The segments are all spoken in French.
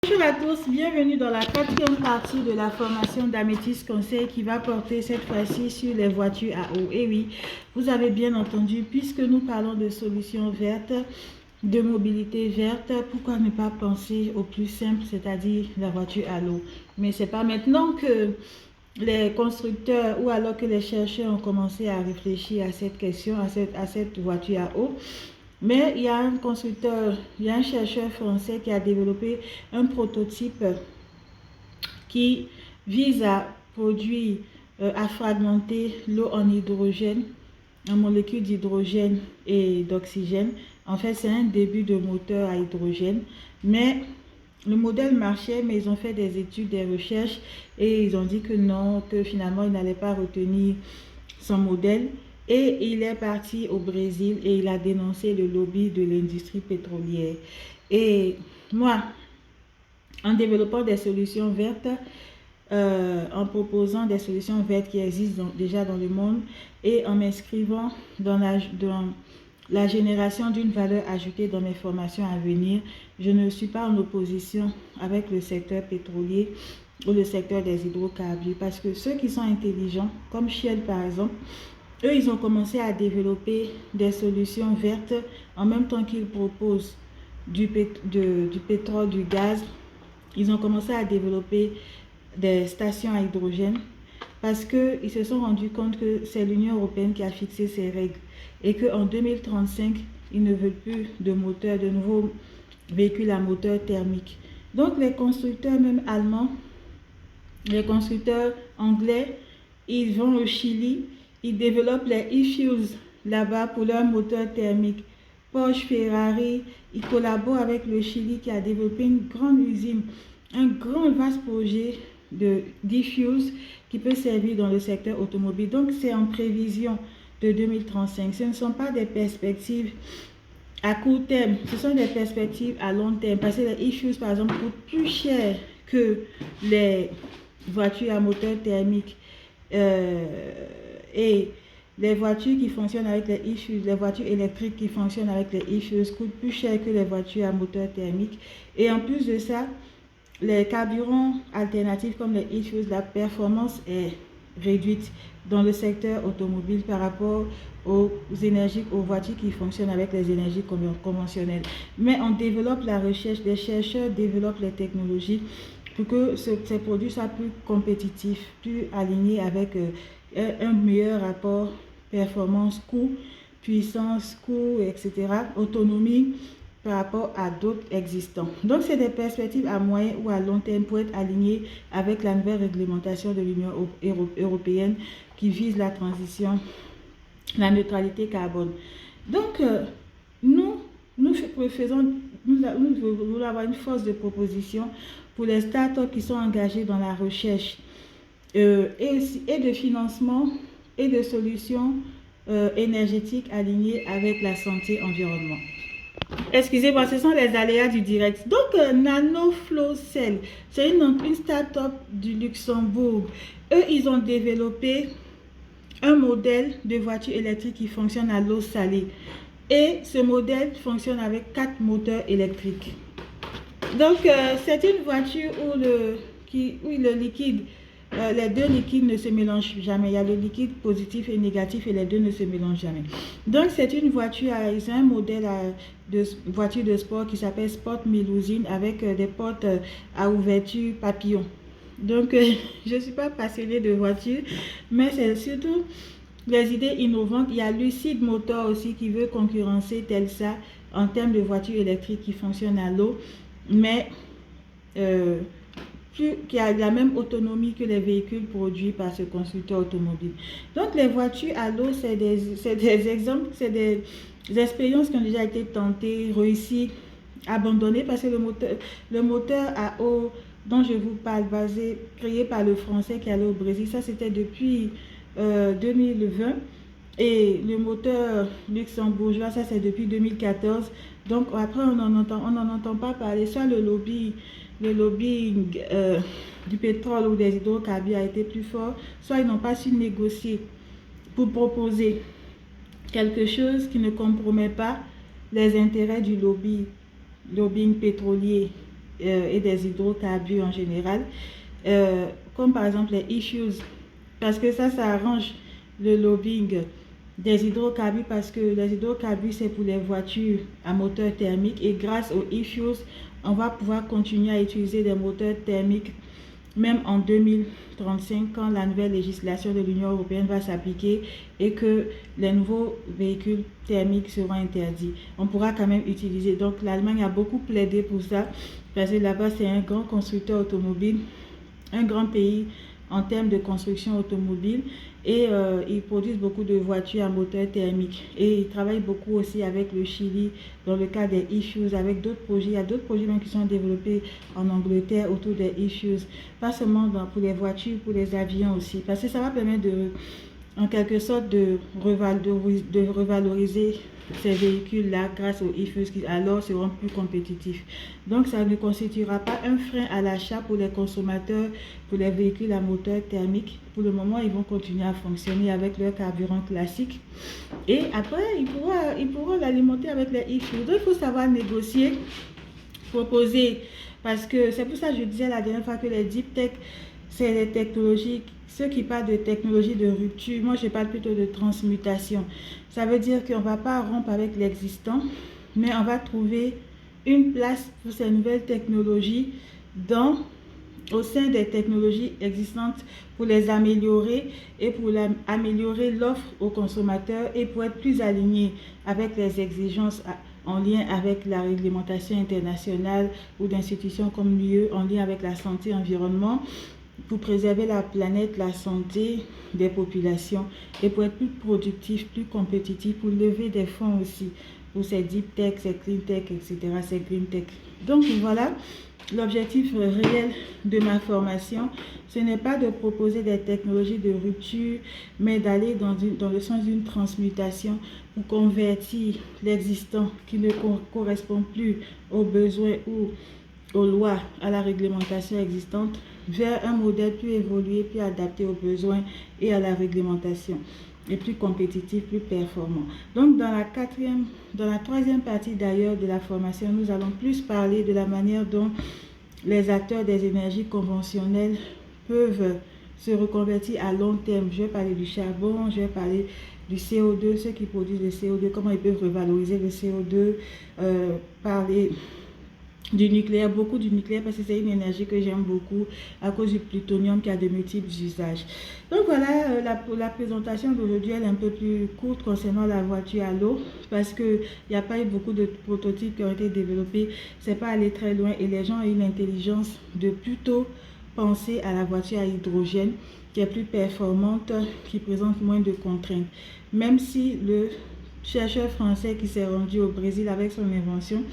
Bonjour à tous, bienvenue dans la quatrième partie de la formation d'Améthyste Conseil qui va porter cette fois-ci sur les voitures à eau. Et oui, vous avez bien entendu, puisque nous parlons de solutions vertes, de mobilité verte, pourquoi ne pas penser au plus simple, c'est-à-dire la voiture à l'eau. Mais c'est pas maintenant que les constructeurs ou alors que les chercheurs ont commencé à réfléchir à cette question, à cette voiture à eau. Mais il y a un constructeur, il y a un chercheur français qui a développé un prototype qui vise à produire, à fragmenter l'eau en hydrogène, en molécules d'hydrogène et d'oxygène. En fait, c'est un début de moteur à hydrogène, mais le modèle marchait, mais ils ont fait des études, des recherches et ils ont dit que non, que finalement, ils n'allaient pas retenir son modèle. Et il est parti au Brésil et il a dénoncé le lobby de l'industrie pétrolière. Et moi, en développant des solutions vertes, en proposant des solutions vertes qui existent déjà dans le monde et en m'inscrivant dans la génération d'une valeur ajoutée dans mes formations à venir, je ne suis pas en opposition avec le secteur pétrolier ou le secteur des hydrocarbures, parce que ceux qui sont intelligents, comme Shell par exemple, eux, ils ont commencé à développer des solutions vertes en même temps qu'ils proposent du pétrole, du gaz. Ils ont commencé à développer des stations à hydrogène parce qu'ils se sont rendus compte que c'est l'Union européenne qui a fixé ces règles et qu'en 2035, ils ne veulent plus de moteurs, de nouveaux véhicules à moteur thermique. Donc, les constructeurs, même allemands, les constructeurs anglais, ils vont au Chili, ils développent les e-fuels là-bas pour leur moteur thermique. Porsche, Ferrari, ils collaborent avec le Chili qui a développé une grande usine, un grand vaste projet d'e-fuels qui peut servir dans le secteur automobile. Donc, c'est en prévision de 2035. Ce ne sont pas des perspectives à court terme, ce sont des perspectives à long terme. Parce que les e-fuels, par exemple, coûtent plus cher que les voitures à moteur thermique. Et les voitures qui fonctionnent avec les e-fuels, les voitures électriques qui fonctionnent avec les e-fuels coûtent plus cher que les voitures à moteur thermique. Et en plus de ça, les carburants alternatifs comme les e-fuels, la performance est réduite dans le secteur automobile par rapport aux voitures qui fonctionnent avec les énergies conventionnelles. Mais on développe la recherche, les chercheurs développent les technologies pour que ces produits soient plus compétitifs, plus alignés avec un meilleur rapport performance-coût, puissance, coût, etc., autonomie par rapport à d'autres existants. Donc, c'est des perspectives à moyen ou à long terme pour être alignées avec la nouvelle réglementation de l'Union européenne qui vise la transition, la neutralité carbone. Donc, nous voulons avoir une force de proposition pour les startups qui sont engagées dans la recherche et de financement et de solutions énergétiques alignées avec la santé environnement. Excusez-moi, ce sont les aléas du direct. Donc, NanoFlowCell, c'est une start-up du Luxembourg. Eux, ils ont développé un modèle de voiture électrique qui fonctionne à l'eau salée. Et ce modèle fonctionne avec 4 moteurs électriques. Donc, c'est une voiture où le liquide, les deux liquides ne se mélangent jamais. Il y a le liquide positif et négatif et les deux ne se mélangent jamais. Donc, c'est une voiture, c'est un modèle de voiture de sport qui s'appelle Sport Melusine avec des portes à ouverture papillon. Donc, je ne suis pas passionnée de voiture, mais c'est surtout les idées innovantes. Il y a Lucid Motor aussi qui veut concurrencer Telsa en termes de voitures électriques qui fonctionnent à l'eau, mais qui a la même autonomie que les véhicules produits par ce constructeur automobile. Donc, les voitures à l'eau, c'est des exemples, c'est des expériences qui ont déjà été tentées, réussies, abandonnées, parce que le moteur à eau dont je vous parle, créé par le français qui est allé au Brésil, ça c'était depuis 2020. Et le moteur luxembourgeois, ça c'est depuis 2014. Donc après, on n'en entend pas parler. Soit le lobbying du pétrole ou des hydrocarbures a été plus fort, soit ils n'ont pas su négocier pour proposer quelque chose qui ne compromet pas les intérêts du lobbying pétrolier et des hydrocarbures en général, comme par exemple les issues, parce que ça arrange le lobbying des hydrocarbures, parce que les hydrocarbures c'est pour les voitures à moteur thermique, et grâce aux issues on va pouvoir continuer à utiliser des moteurs thermiques même en 2035 quand la nouvelle législation de l'Union européenne va s'appliquer et que les nouveaux véhicules thermiques seront interdits. On pourra quand même utiliser. Donc l'Allemagne a beaucoup plaidé pour ça parce que là-bas c'est un grand constructeur automobile, un grand pays en termes de construction automobile, et ils produisent beaucoup de voitures à moteur thermique, et ils travaillent beaucoup aussi avec le Chili dans le cas des issues, avec d'autres projets. Il y a d'autres projets même qui sont développés en Angleterre autour des issues, pas seulement pour les voitures, pour les avions aussi, parce que ça va permettre en quelque sorte de revaloriser ces véhicules-là grâce aux issues qui alors seront plus compétitifs. Donc ça ne constituera pas un frein à l'achat pour les consommateurs, pour les véhicules à moteur thermique. Pour le moment, ils vont continuer à fonctionner avec leur carburant classique. Et après, ils pourront l'alimenter avec les issues. Donc il faut savoir négocier, proposer, parce que c'est pour ça que je disais la dernière fois que les deep tech, c'est les technologies, ceux qui parlent de technologie de rupture, moi je parle plutôt de transmutation. Ça veut dire qu'on ne va pas rompre avec l'existant, mais on va trouver une place pour ces nouvelles technologies au sein des technologies existantes pour les améliorer et pour améliorer l'offre aux consommateurs et pour être plus alignés avec les exigences en lien avec la réglementation internationale ou d'institutions comme l'UE en lien avec la santé et l'environnement, pour préserver la planète, la santé des populations et pour être plus productif, plus compétitif, pour lever des fonds aussi pour ces deep tech, ces clean tech, etc., ces green tech. Donc voilà, l'objectif réel de ma formation, ce n'est pas de proposer des technologies de rupture, mais d'aller dans le sens d'une transmutation pour convertir l'existant qui ne correspond plus aux besoins ou aux lois, à la réglementation existante, vers un modèle plus évolué, plus adapté aux besoins et à la réglementation, et plus compétitif, plus performant. Donc dans la troisième partie d'ailleurs de la formation, nous allons plus parler de la manière dont les acteurs des énergies conventionnelles peuvent se reconvertir à long terme. Je vais parler du charbon, je vais parler du CO2, ceux qui produisent le CO2, comment ils peuvent revaloriser le CO2, parler du nucléaire, beaucoup du nucléaire, parce que c'est une énergie que j'aime beaucoup à cause du plutonium qui a de multiples usages. Donc voilà, la présentation d'aujourd'hui elle est un peu plus courte concernant la voiture à l'eau, parce qu'il n'y a pas eu beaucoup de prototypes qui ont été développés, c'est pas allé très loin et les gens ont eu l'intelligence de plutôt penser à la voiture à hydrogène qui est plus performante, qui présente moins de contraintes. Même si le chercheur français qui s'est rendu au Brésil avec son invention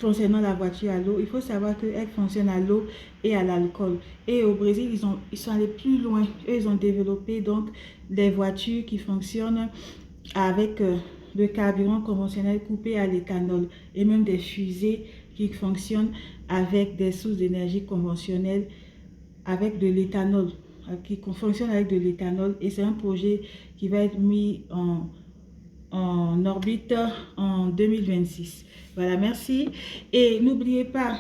concernant la voiture à l'eau, il faut savoir qu'elle fonctionne à l'eau et à l'alcool. Et au Brésil, ils sont allés plus loin. Eux, ils ont développé donc des voitures qui fonctionnent avec le carburant conventionnel coupé à l'éthanol et même des fusées qui fonctionnent avec des sources d'énergie conventionnelles avec de l'éthanol, qui fonctionne avec de l'éthanol. Et c'est un projet qui va être mis en orbite en 2026. Voilà, merci. Et n'oubliez pas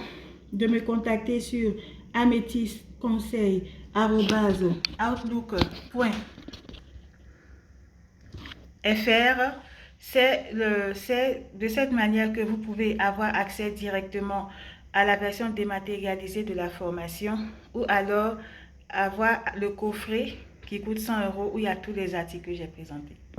de me contacter sur amethysteconseil@outlook.fr. C'est de cette manière que vous pouvez avoir accès directement à la version dématérialisée de la formation, ou alors avoir le coffret qui coûte 100 € où il y a tous les articles que j'ai présentés.